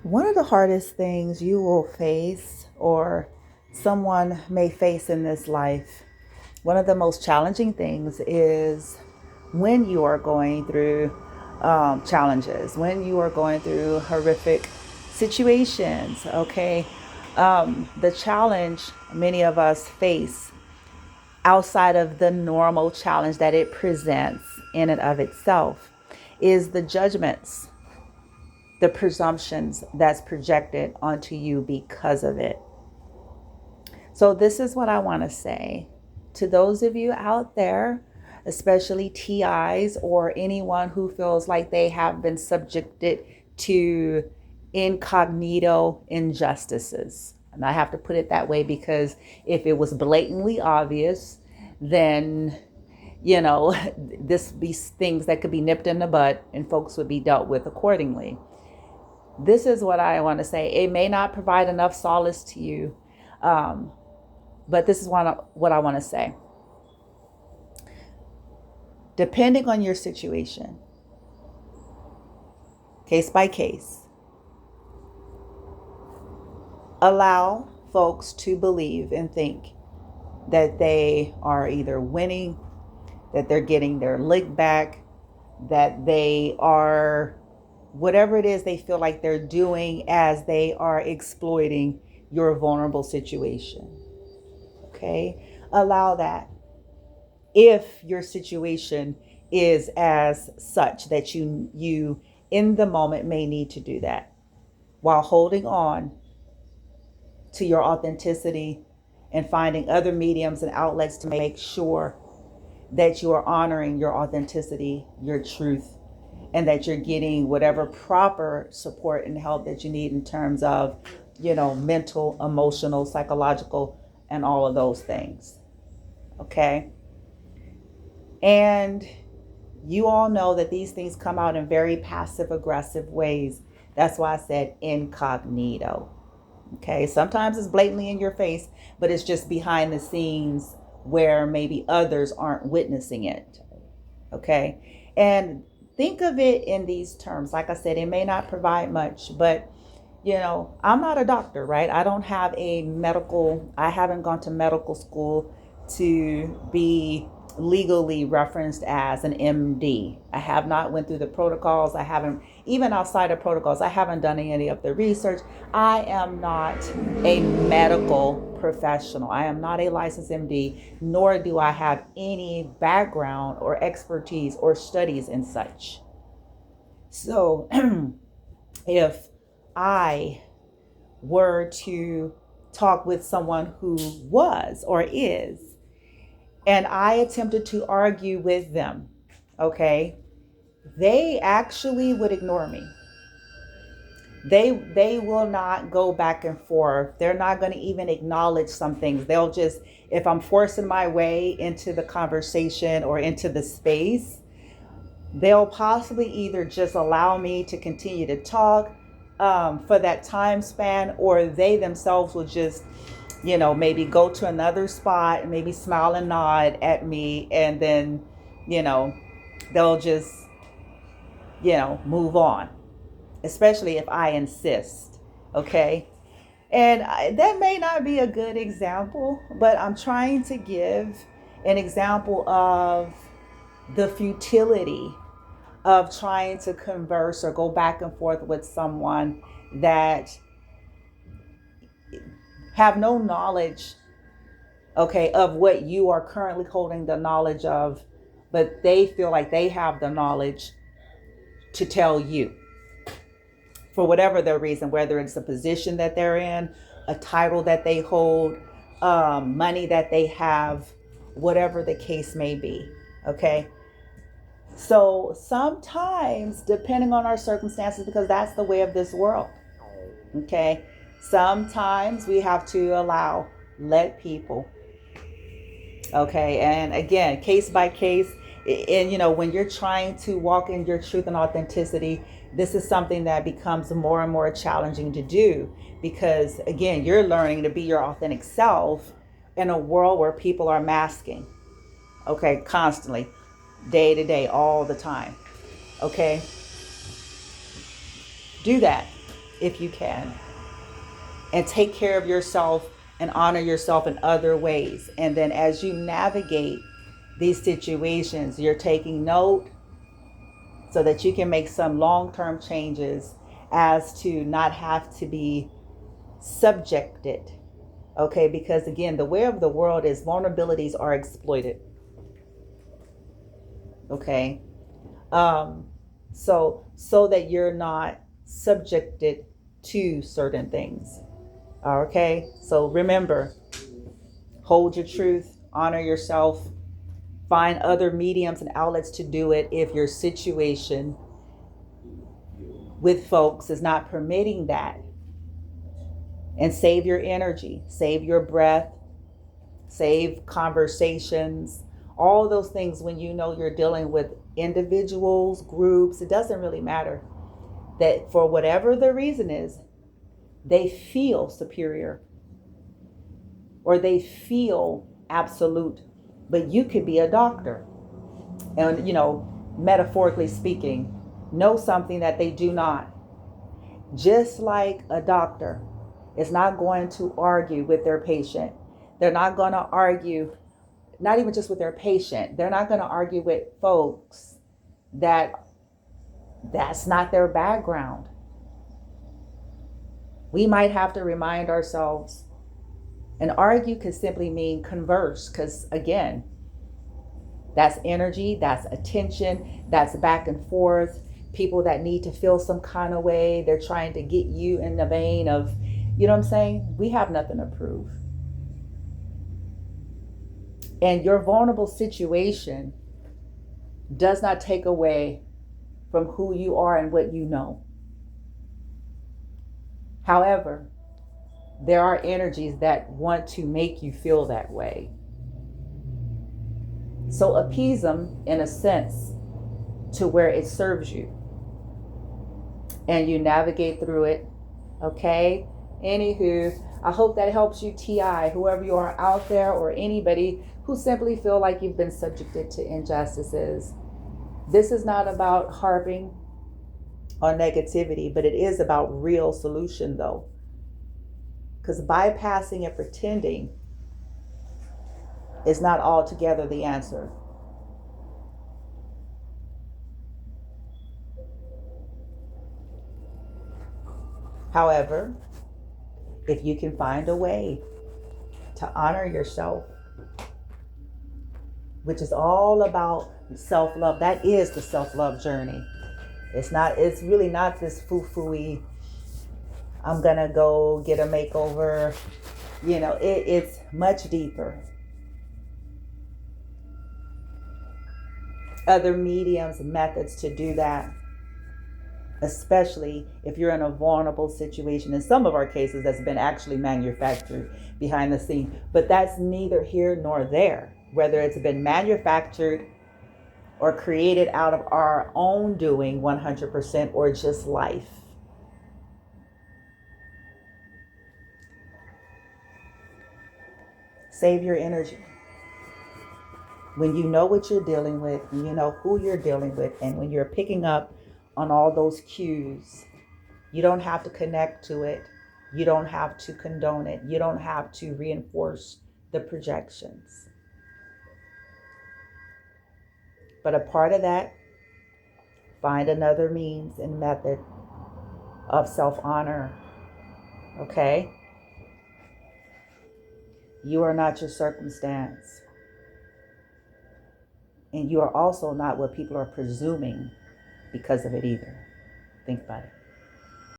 One of the hardest things you will face, or someone may face in this life, one of the most challenging things is when you are going through challenges, when you are going through horrific situations, okay? The challenge many of us face outside of the normal challenge that it presents in and of itself is the judgments, the presumptions that's projected onto you because of it. So, this is what I want to say to those of you out there, especially TIs or anyone who feels like they have been subjected to incognito injustices. And I have to put it that way because if it was blatantly obvious, then this these things that could be nipped in the bud and folks would be dealt with accordingly. This is what I want to say. It may not provide enough solace to you, but this is what I want to say. Depending on your situation, case by case, allow folks to believe and think that they are either winning, that they're getting their lick back, that they are whatever it is they feel like they're doing as they are exploiting your vulnerable situation. Okay? Allow that. If your situation is as such that you in the moment may need to do that while holding on to your authenticity and finding other mediums and outlets to make sure that you are honoring your authenticity, your truth, and that you're getting whatever proper support and help that you need in terms of, mental, emotional, psychological, and all of those things. Okay? And you all know that these things come out in very passive aggressive ways. That's why I said incognito. Okay? Sometimes it's blatantly in your face, but it's just behind the scenes where maybe others aren't witnessing it. Okay? And think of it in these terms. Like I said, it may not provide much, but I'm not a doctor, right? I don't have I haven't gone to medical school to be legally referenced as an MD. I have not went through the protocols. I haven't, even outside of protocols, I haven't done any of the research. I am not a medical professional. I am not a licensed MD, nor do I have any background or expertise or studies in such. So if I were to talk with someone who was or is, and I attempted to argue with them, okay, they actually would ignore me. They will not go back and forth. They're not going to even acknowledge some things. They'll just, if I'm forcing my way into the conversation or into the space, they'll possibly either just allow me to continue to talk for that time span, or they themselves will just, maybe go to another spot, maybe smile and nod at me, and then, they'll just, move on, especially if I insist. Okay. And that may not be a good example, but I'm trying to give an example of the futility of trying to converse or go back and forth with someone that have no knowledge, okay, of what you are currently holding the knowledge of, but they feel like they have the knowledge to tell you for whatever their reason, whether it's a position that they're in, a title that they hold, money that they have, whatever the case may be. Okay. So sometimes, depending on our circumstances, because that's the way of this world, okay, sometimes we have to let people, okay, and again, case by case, and when you're trying to walk in your truth and authenticity, this is something that becomes more and more challenging to do, because again, you're learning to be your authentic self in a world where people are masking, okay, constantly, day to day, all the time. Okay? Do that if you can. And take care of yourself and honor yourself in other ways. And then as you navigate these situations, you're taking note so that you can make some long-term changes as to not have to be subjected. Okay, because again, the way of the world is vulnerabilities are exploited. Okay. Um, so that you're not subjected to certain things. Okay. So remember, hold your truth, honor yourself, find other mediums and outlets to do it if your situation with folks is not permitting that. And save your energy, save your breath, save conversations, all those things when you know you're dealing with individuals, groups, it doesn't really matter. That for whatever the reason is, they feel superior or they feel absolute. But you could be a doctor and, metaphorically speaking, know something that they do not. Just like a doctor is not going to argue with their patient. They're not going to argue, not even just with their patient. They're not going to argue with folks that's not their background. We might have to remind ourselves, and argue could simply mean converse, because again, that's energy, that's attention, that's back and forth. People that need to feel some kind of way, they're trying to get you in the vein of, you know what I'm saying? We have nothing to prove. And your vulnerable situation does not take away from who you are and what you know. However, there are energies that want to make you feel that way. So appease them in a sense to where it serves you. And you navigate through it. Okay? Anywho, I hope that helps you, TI, whoever you are out there, or anybody who simply feel like you've been subjected to injustices. This is not about harping on negativity, but it is about real solution though. Because bypassing and pretending is not altogether the answer. However, if you can find a way to honor yourself, which is all about self-love, that is the self-love journey. It's really not this foo-foo-y, I'm gonna go get a makeover. It's much deeper. Other mediums and methods to do that, especially if you're in a vulnerable situation. In some of our cases, that's been actually manufactured behind the scene, but that's neither here nor there. Whether it's been manufactured or created out of our own doing 100% or just life. Save your energy. When you know what you're dealing with, and you know who you're dealing with, and when you're picking up on all those cues, you don't have to connect to it. You don't have to condone it. You don't have to reinforce the projections. But a part of that, find another means and method of self-honor. Okay? You are not your circumstance. And you are also not what people are presuming because of it either. Think about it.